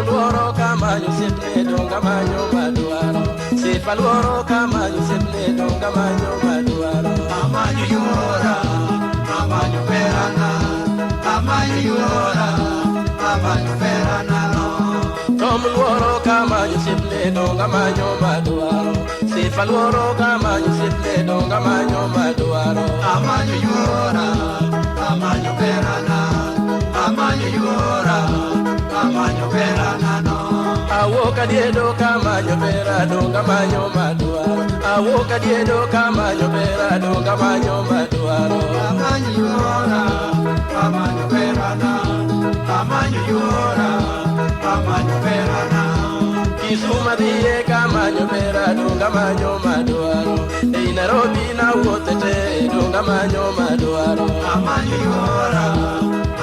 luoro kamanyo siepne donga manyo madwaro. Siepa luoro kamanyo siepne donga manyo madwaro. Amanyo yuora, amanyo perana, amanyo yuora, amanyo perana no. Tom luoro kamanyo siepne donga manyo madwaro. Siepa luoro kamanyo siepne donga manyo madwaro. Amanyo yuora, amanyo perana, amanyo yuora, amanyo perana no. Awoka diedo kamanyo pera donga manyo madwaro. Awoka diedo kamanyo pera donga manyo madwaro. Amanyo yuora, amanyo perana, amanyo yuora, amanyo perana. Kisuma diye kamanyo pera donga manyo madwaro. Ei Nairobi na wotete donga manyo madwaro. Amanyo yuora,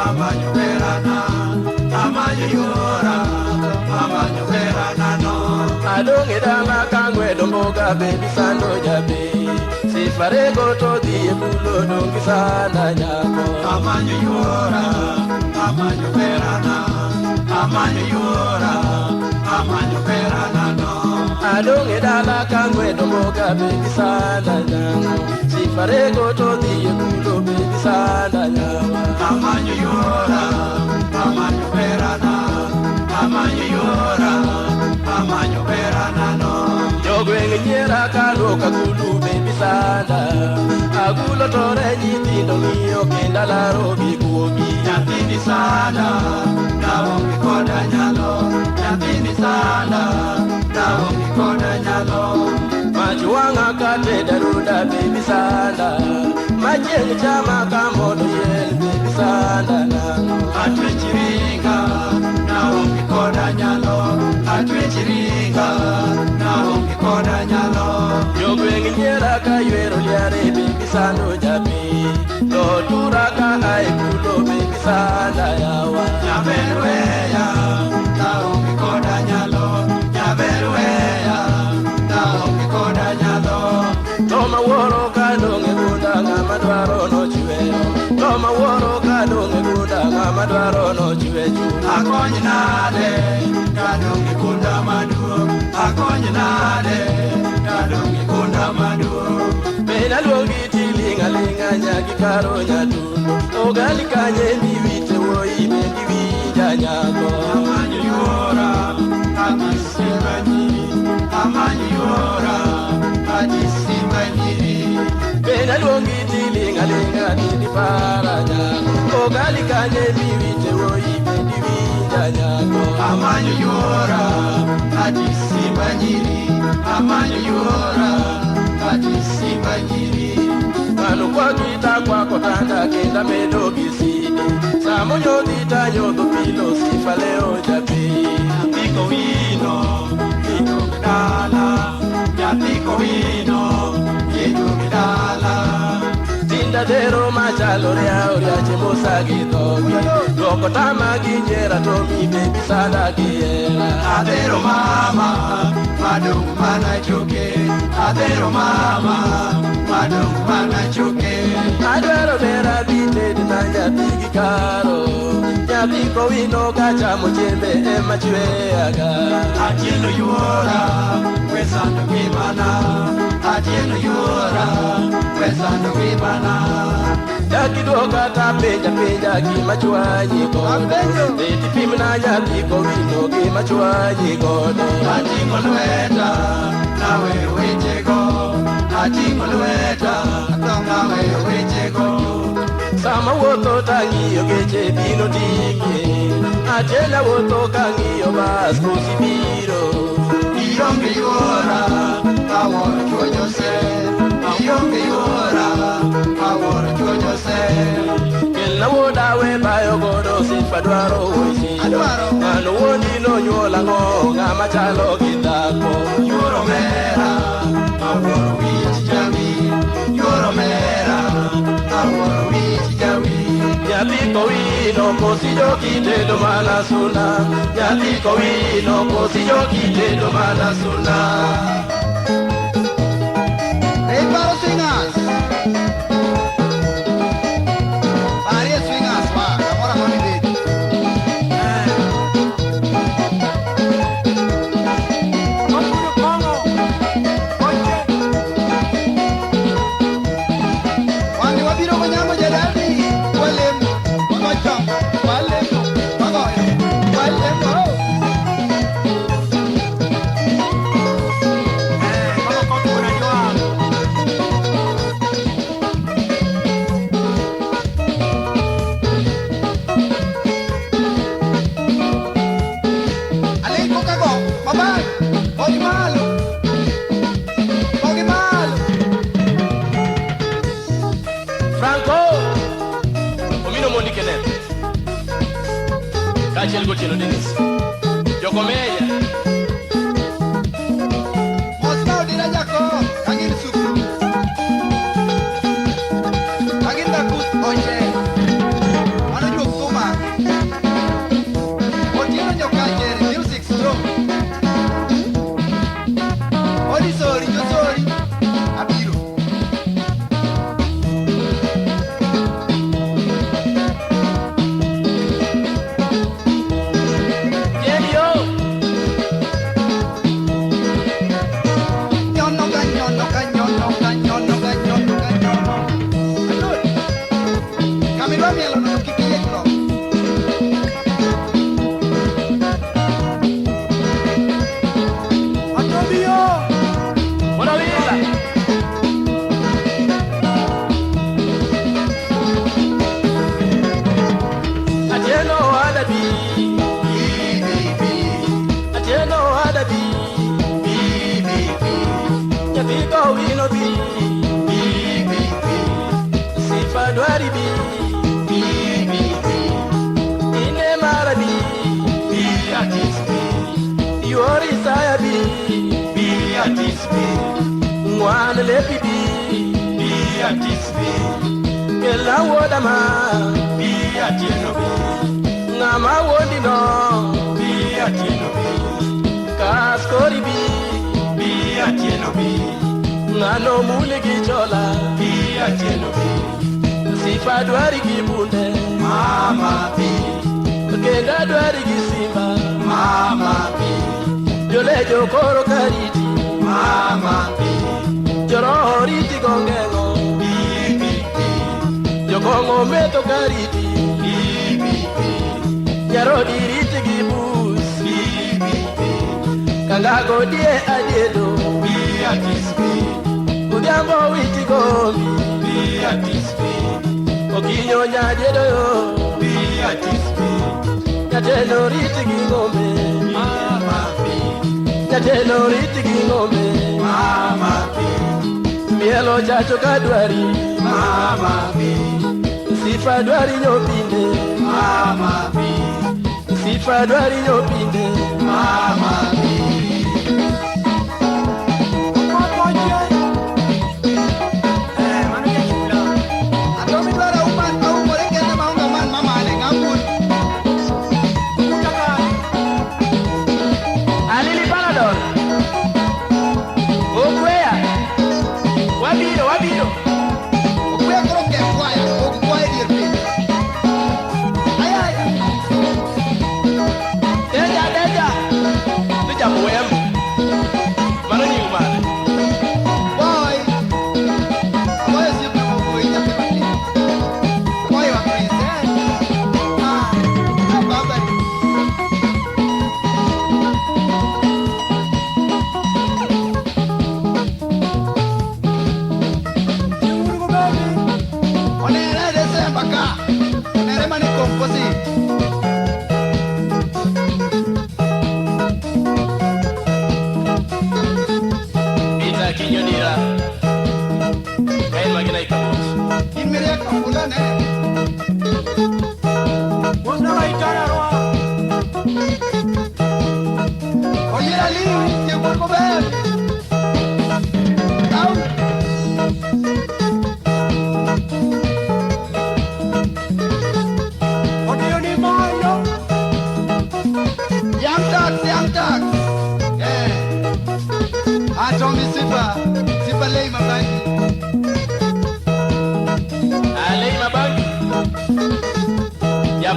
amanyo perana, amanyo yuora, amanyo perana no. Adonge dala kangwe domboga baby sando jabe. Sifare goto diye bulo dongi sana nyako. Amanyo yuora, amanyo perana, amanyo yuora, amanyo perana no. Adonge dala kangwe domboga baby sana nyako. Sifare goto diye bulo baby sana nyako. Amanyo yuora, amanyo perana, amanyo yuora, amanyo perana no. Jogweng nyera kaluoka kulu baby sana. Agulo tore nyithindo ng'iyo kenda laro bikuogi. Nyathini sana, naonge koda nyalo. Nyathini sana, naonge koda nyalo. Machuanga kate daruda baby sana. Machieng chama kamodo yel baby sana nano. Atwe chiringa, naonge koda nyalo. Atwe chiringa, naonge koda nyalo. Jogweng nyera kaywero liare baby sano jabi. Lotura ka ay kulo baby sana yawa. Nyaberweya, naonge koda nyalo. Nyaberweya, naonge koda nyalo. Toma woro kadonge gunda ngama dwaro no chiweyo. Toma woro kadonge gunda ngama dwaro no chiweyo. Akony nade, kadonge gunda maduong'. Akony nade, kadonge gunda maduong'. Pena luongi tilinga linga nyagi karo nyadundo. Ogali kanye miwite woi bendi wija nyako. Amanyo yuora, agisimba nyiri. Amanyo yuora, agisimba nyiri. Pena luongi tilinga linga nidi para nyako. Ogali kanye miwite woi bendi wija nyako. Amanyo yuora, agisimba nyiri. Amanyo yuora, agisimba nyiri. Manu kwa kita kwa kotanda kenda medo gisidi. Samonyo dita nyodo pilo sifa leo jabi. Nyapiko wino, yedu midala. Nyapiko wino, yedu midala. Tinda dero machalo ria oria chemosa gidogi. Loko tama ginyera tomi baby sana giera. Adero mama, madung mana choke. Adero mama, madung mana choke. Adwaro dera bite dinanya bigi karo. Nyapiko wino kacha mochembe ema chweaga. Atieno yuora, wesando gimana. Atieno yuora, wesando gimana. Yakidoka ta penja penja gima chwanyi godo. Beti pimna nyapiko wino gima chwanyi godo. Atingo lweta, nawe wechego. Atingo lweta, nawe wechego. Sama woto tangiyo geche bino tiki. Atela woto kangiyo bas kusibiro. Ionge yuora, aworo chuonyo se. Ionge yuora, aworo chuonyo se. Kelna woda we bayo godo sifa dwaro wisi. Adwaro. Mano woni no nyola ngo ngama chalo gidako. Yuoro mera, aworo wich jawi. Yuoro mera, aworo wich jawi. Nyapiko wino kosi joki tedo mana suna. Nyapiko wino kosi joki tedo mana suna. Hey, para swingers. Para swingers, va. Agora vamos ver. Chino Dennis. Yo comedia. Mosnao dira jako, angin suku. Angin takut oje. Ano juk tuma. Otino nyokaje music strong. Ori sorry, yo sorry. Abiro. Mwana le bibi bi atisbi kela wodama bi atinobi ngama wodino bi atinobi kaskori bi atinobi ngano muligi chola bi atinobi sifa dwari kibunde mama bi kenda dwari kisimba mama bi jole jokoro kariti mama bi jororiti gongengo jokongo meto kariti jarodiriti gibus kangago die adiedo udambo witi gombi okinyo nyadiedo yo nyatelo riti gingombe nyatelo riti gingombe mielo chacho kadwari mama bi sifa dwari nyopinde mama bi sifa dwari nyopinde mama bi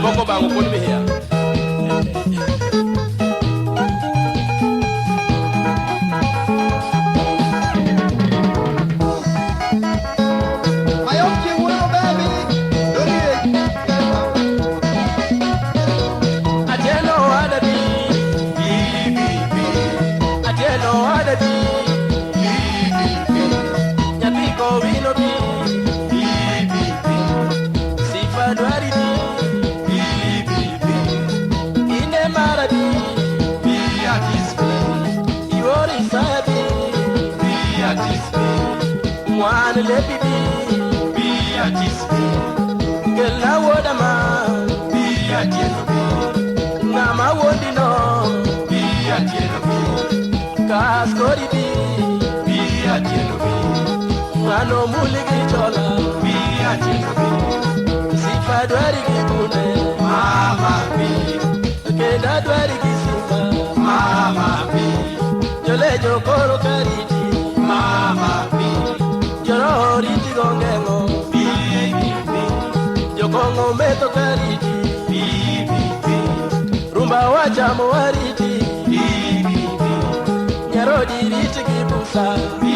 Boko bangu pun behia. Mwana le bibi bi atisbi kela wodama bi atinobi ngama mano muli gi chola Bi achilo bi. sifa dwari gi bune Mama bi. kenda dwari gi simba Mama bi. jole jokoro kariti Mama bi. joro riti gongengo Bi bi bi. jokongo meto kariti Bi bi bi. rumba wachamo wariti Bi bi bi. nyarodi riti gi busa Bi